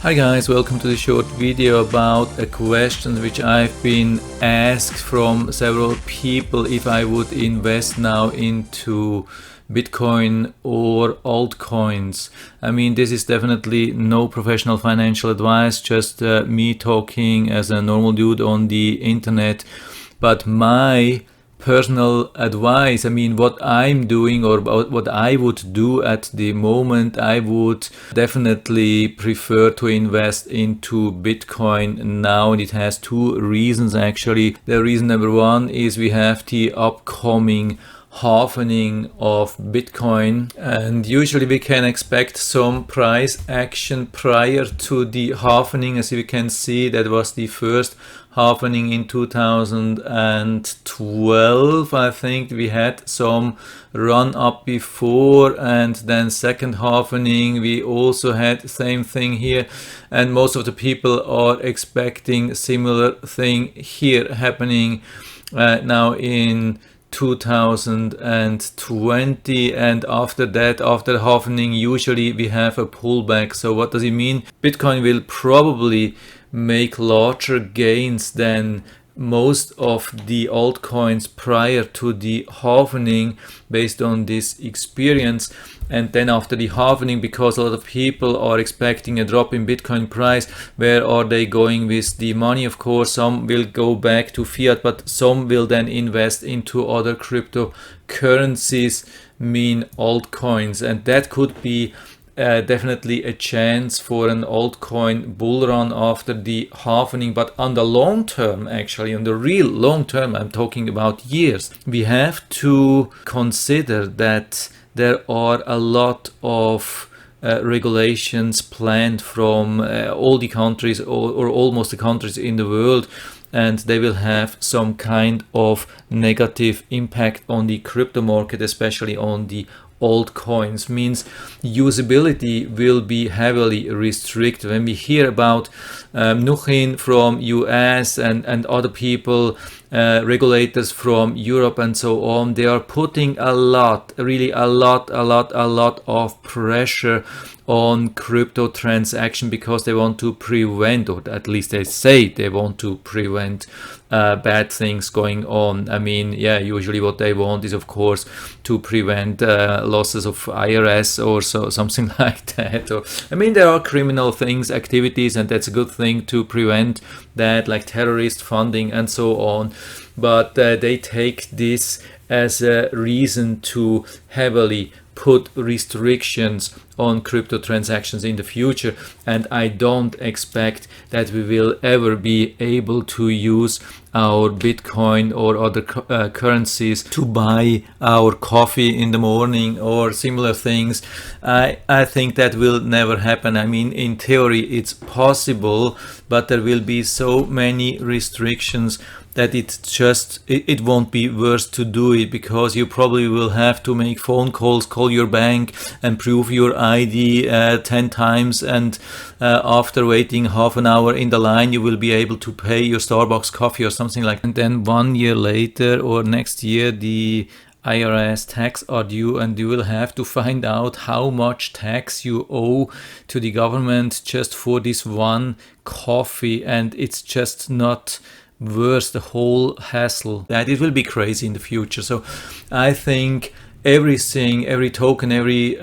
Hi guys, welcome to the short video about a question which I've been asked from several people if I would invest now into Bitcoin or altcoins. I mean, this is definitely no professional financial advice, just me talking as a normal dude on the internet. But my personal advice, I mean, what I'm doing or what I would do at the moment, I would definitely prefer to invest into Bitcoin now, and it has two reasons actually. The reason number one is we have the upcoming halvening of Bitcoin, and usually we can expect some price action prior to the halvening. As you can see, that was the first halvening in 2012. I think we had some run up before, and then second halvening we also had the same thing here, and most of the people are expecting similar thing here happening now in 2020, and after that, after halvening, usually we have a pullback. So what does it mean? Bitcoin will probably make larger gains than most of the altcoins prior to the halvening based on this experience. And then after the halvening, because a lot of people are expecting a drop in Bitcoin price, where are they going with the money? Of course, some will go back to fiat, but some will then invest into other cryptocurrencies, mean altcoins. And that could be definitely a chance for an altcoin bull run after the halvening. But on the long term, actually, on the real long term, I'm talking about years, we have to consider that there are a lot of regulations planned from all the countries or almost the countries in the world, and they will have some kind of negative impact on the crypto market, especially on the altcoins. Means usability will be heavily restricted. When we hear about Nuchin from US and other people, regulators from Europe and so on, they are putting a lot of pressure on crypto transaction because they want to prevent, or at least they say they want to prevent bad things going on. I mean, yeah, usually what they want is, of course, to prevent losses of IRS or something like that. Or, I mean, there are criminal things, activities, and that's a good thing to prevent that, like terrorist funding and so on. But they take this as a reason to heavily put restrictions on crypto transactions in the future, and I don't expect that we will ever be able to use our Bitcoin or other currencies to buy our coffee in the morning or similar things. I think that will never happen. I mean, in theory it's possible, but there will be so many restrictions that it won't be worth to do it, because you probably will have to make phone calls, call your bank and prove your ID 10 times, and after waiting half an hour in the line you will be able to pay your Starbucks coffee or something like that. And then 1 year later or next year the IRS tax are due, and you will have to find out how much tax you owe to the government just for this one coffee, and it's just not worth the whole hassle. That it will be crazy in the future. So I think everything, every token, every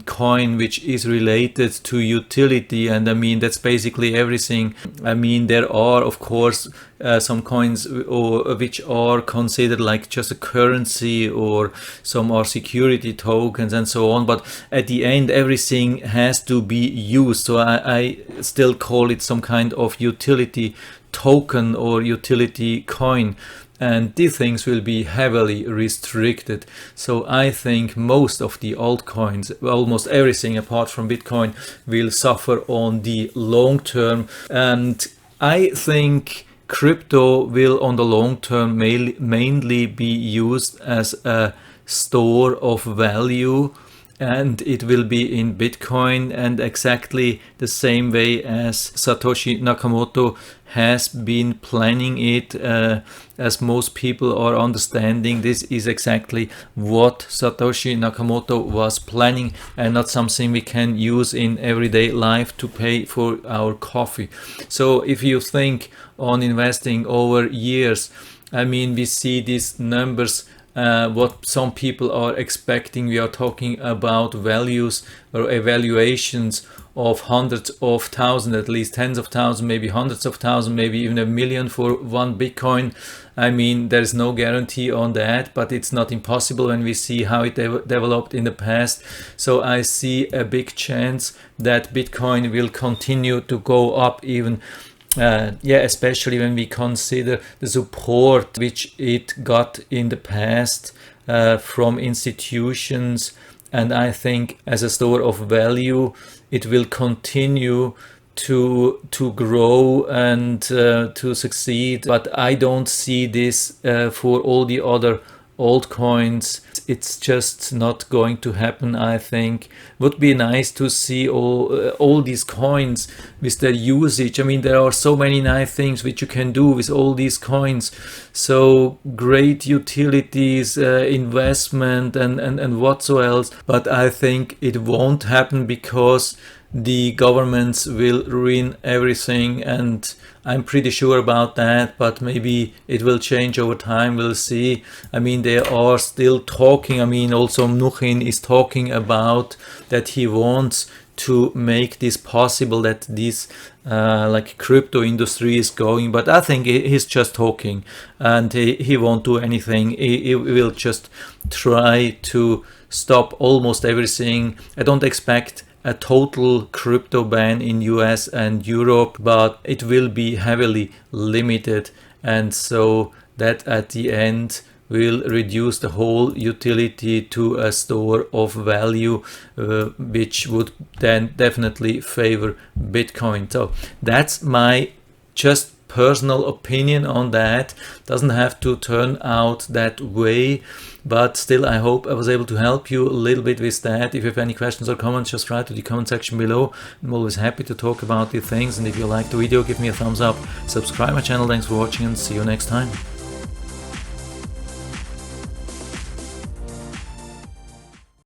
coin which is related to utility, and I mean that's basically everything. I mean, there are of course some coins which are considered like just a currency, or some are security tokens and so on, but at the end everything has to be used. So I still call it some kind of utility token or utility coin, and these things will be heavily restricted. So I think most of the altcoins, almost everything apart from Bitcoin, will suffer on the long term. And I think crypto will on the long term mainly be used as a store of value, and it will be in Bitcoin, and exactly the same way as Satoshi Nakamoto has been planning it. As most people are understanding, this is exactly what Satoshi Nakamoto was planning, and not something we can use in everyday life to pay for our coffee. So if you think on investing over years, I mean, we see these numbers, what some people are expecting. We are talking about values or evaluations of hundreds of thousands, at least tens of thousands, maybe hundreds of thousands, maybe even a million for one Bitcoin. I mean, there's no guarantee on that, but it's not impossible when we see how it developed in the past. So I see a big chance that Bitcoin will continue to go up even. Especially when we consider the support which it got in the past from institutions. And I think as a store of value, it will continue to grow and to succeed. But I don't see this for all the other altcoins. It's just not going to happen, I think. Would be nice to see all these coins with their usage. I mean, there are so many nice things which you can do with all these coins. So great utilities, investment and whatsoever. But I think it won't happen because the governments will ruin everything, and I'm pretty sure about that, but maybe it will change over time. We'll see. I mean, they are still talking. I mean, also Mnuchin is talking about that he wants to make this possible, that this like crypto industry is going, but I think he's just talking, and he won't do anything. He will just try to stop almost everything. I don't expect a total crypto ban in US and Europe, but it will be heavily limited, and so that at the end will reduce the whole utility to a store of value, which would then definitely favor Bitcoin. So that's my just personal opinion on that. Doesn't have to turn out that way, but still I hope I was able to help you a little bit with that. If you have any questions or comments, just write to the comment section below. I'm always happy to talk about these things, and if you like the video, give me a thumbs up, subscribe my channel. Thanks for watching, and see you next time.